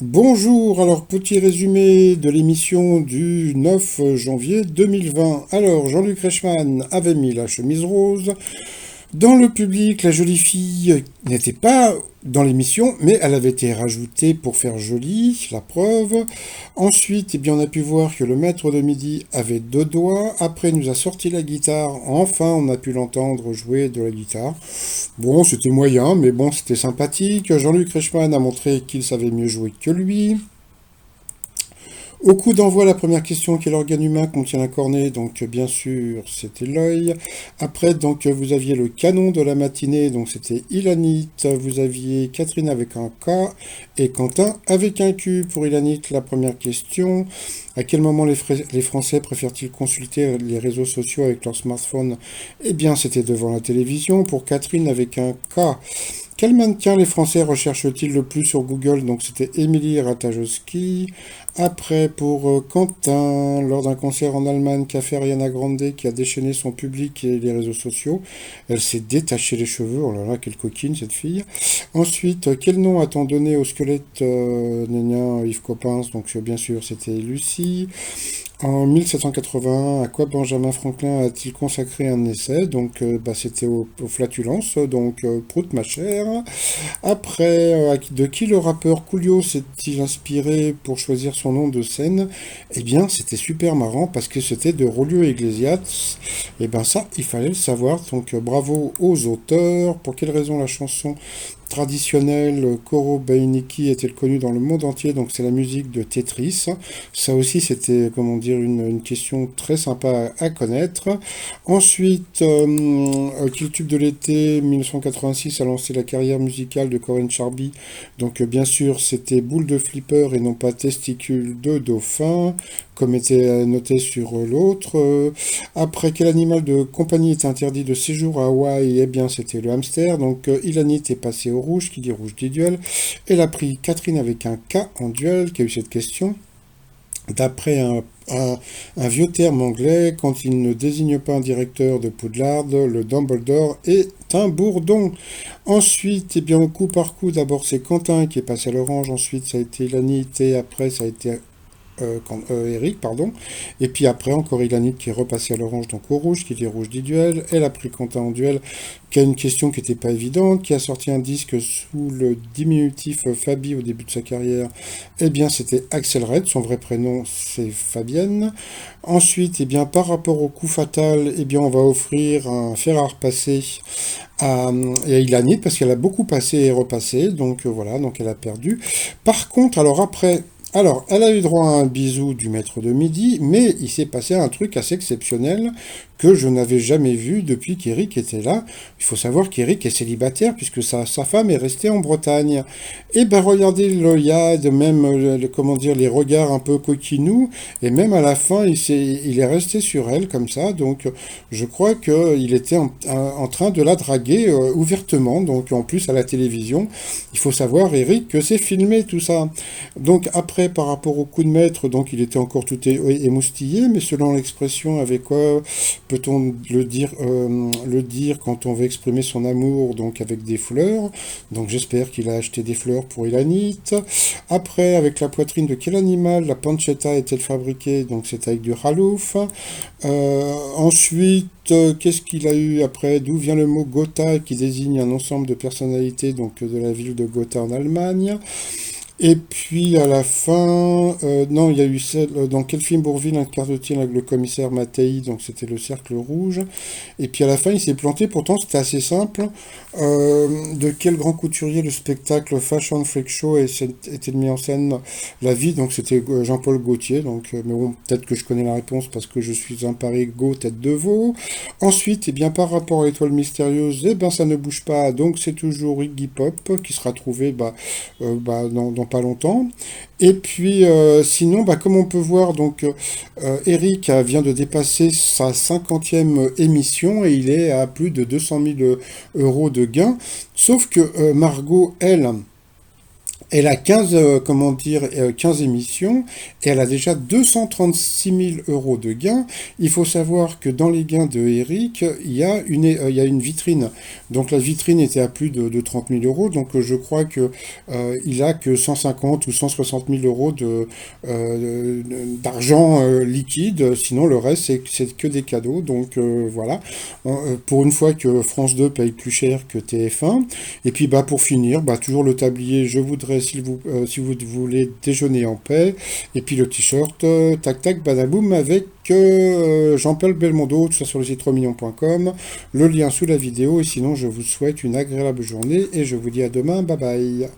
Bonjour, alors petit résumé de l'émission du 9 janvier 2020. Alors Jean-Luc Reichmann avait mis la chemise rose. Dans le public, la jolie fille n'était pas dans l'émission, mais elle avait été rajoutée pour faire jolie, la preuve. Ensuite, on a pu voir que le maître de midi avait deux doigts. Après, il nous a sorti la guitare. Enfin, on a pu l'entendre jouer de la guitare. Bon, c'était moyen, mais bon, c'était sympathique. Jean-Luc Reichmann a montré qu'il savait mieux jouer que lui. Au coup d'envoi, la première question, quel organe humain contient un cornet? Donc bien sûr, c'était l'œil. Après, donc vous aviez le canon de la matinée, donc c'était Ilanit. Vous aviez Catherine avec un K et Quentin avec un Q. Pour Ilanit, la première question. À quel moment les Français préfèrent-ils consulter les réseaux sociaux avec leur smartphone? Eh bien, c'était devant la télévision. Pour Catherine avec un K. Quel mannequin les Français recherchent-ils le plus sur Google? Donc c'était Émilie Ratajkowski. Après, pour Quentin, lors d'un concert en Allemagne qu'a fait Ariana Grande, qui a déchaîné son public et les réseaux sociaux, elle s'est détaché les cheveux. Oh là là, quelle coquine cette fille. Ensuite, quel nom a-t-on donné au squelette nénien Yves Coppens? Donc bien sûr, c'était Lucie. En 1781, à quoi Benjamin Franklin a-t-il consacré un essai? Donc, c'était aux flatulences, donc prout ma chère. Après, de qui le rappeur Coolio s'est-il inspiré pour choisir son nom de scène? Eh bien, c'était super marrant parce que c'était de Rolio Iglesias. Eh bien, ça, il fallait le savoir. Donc, bravo aux auteurs. Pour quelle raison la chanson traditionnelle Koro Beiniki est-elle connue dans le monde entier? Donc, c'est la musique de Tetris. Ça aussi, c'était, comment dire, une question très sympa à connaître. Ensuite, quel tube de l'été 1986 a lancé la carrière musicale de Corinne Charby? Donc, bien sûr, c'était Boule de Flipper et non pas Testicule de Dauphin, comme était noté sur l'autre. Après, quel animal de compagnie est interdit de séjour à Hawaï? Eh bien, c'était le hamster. Donc, Ilanit est passé au rouge, qui dit rouge dit duel. Elle a pris Catherine avec un K en duel, qui a eu cette question. D'après un vieux terme anglais, quand il ne désigne pas un directeur de Poudlard, le Dumbledore est un bourdon. Ensuite, au coup par coup, d'abord c'est Quentin qui est passé à l'orange, ensuite ça a été Lanit et après ça a été Eric, pardon. Et puis après, encore Ilanit qui est repassé à l'orange, donc au rouge, qui dit rouge dit duel. Elle a pris Quentin en duel, qui a une question qui n'était pas évidente, qui a sorti un disque sous le diminutif Fabi au début de sa carrière. Eh bien, c'était Axel Red, son vrai prénom, c'est Fabienne. Ensuite, par rapport au coup fatal, on va offrir un fer à repasser à Ilanit, parce qu'elle a beaucoup passé et repassé, donc voilà, donc elle a perdu. Par contre, alors, elle a eu droit à un bisou du maître de midi, mais il s'est passé un truc assez exceptionnel que je n'avais jamais vu depuis qu'Eric était là. Il faut savoir qu'Eric est célibataire puisque sa femme est restée en Bretagne. Et ben regardez l'œillade, même comment dire, les regards un peu coquinous, et même à la fin il est resté sur elle comme ça. Donc je crois qu'il était en train de la draguer ouvertement. Donc en plus à la télévision, il faut savoir Eric que c'est filmé tout ça. Donc après par rapport au coup de maître, donc il était encore tout émoustillé, mais selon l'expression avec quoi peut-on le dire quand on veut exprimer son amour, donc avec des fleurs. Donc j'espère qu'il a acheté des fleurs pour Ilanit. Après, avec la poitrine de quel animal la pancetta est-elle fabriquée? Donc c'est avec du halouf. Ensuite, qu'est-ce qu'il a eu après? D'où vient le mot Gotha qui désigne un ensemble de personnalités donc de la ville de Gotha en Allemagne? Et puis à la fin, non, il y a eu celle, dans quel film Bourvil incarne-t-il avec le commissaire Mattei, donc c'était le cercle rouge. Et puis à la fin, il s'est planté, pourtant c'était assez simple. De quel grand couturier le spectacle Fashion Freak Show était mis en scène la vie, donc c'était Jean-Paul Gaultier, donc, mais bon, peut-être que je connais la réponse parce que je suis un Paris-Go tête de veau. Ensuite, par rapport à l'étoile mystérieuse, ça ne bouge pas, donc c'est toujours Iggy Pop qui sera trouvé dans pas longtemps. Et puis sinon, comme on peut voir, donc Eric vient de dépasser sa 50e émission et il est à plus de 200 000 euros de gains. Sauf que Margot, elle, Elle a 15, comment dire, 15 émissions et elle a déjà 236 000 euros de gains. Il faut savoir que dans les gains de Eric, il y a une vitrine. Donc la vitrine était à plus de 30 000 euros. Donc je crois que il a que 150 ou 160 000 euros d'argent liquide. Sinon le reste c'est que des cadeaux. Donc voilà. Pour une fois que France 2 paye plus cher que TF1. Et puis bah pour finir, bah toujours le tablier. Je voudrais si vous voulez déjeuner en paix. Et puis le t-shirt, tac tac badaboum avec Jean-Paul Belmondo, tout ça sur le site 3millions.com, le lien sous la vidéo. Et sinon, je vous souhaite une agréable journée et je vous dis à demain. Bye bye.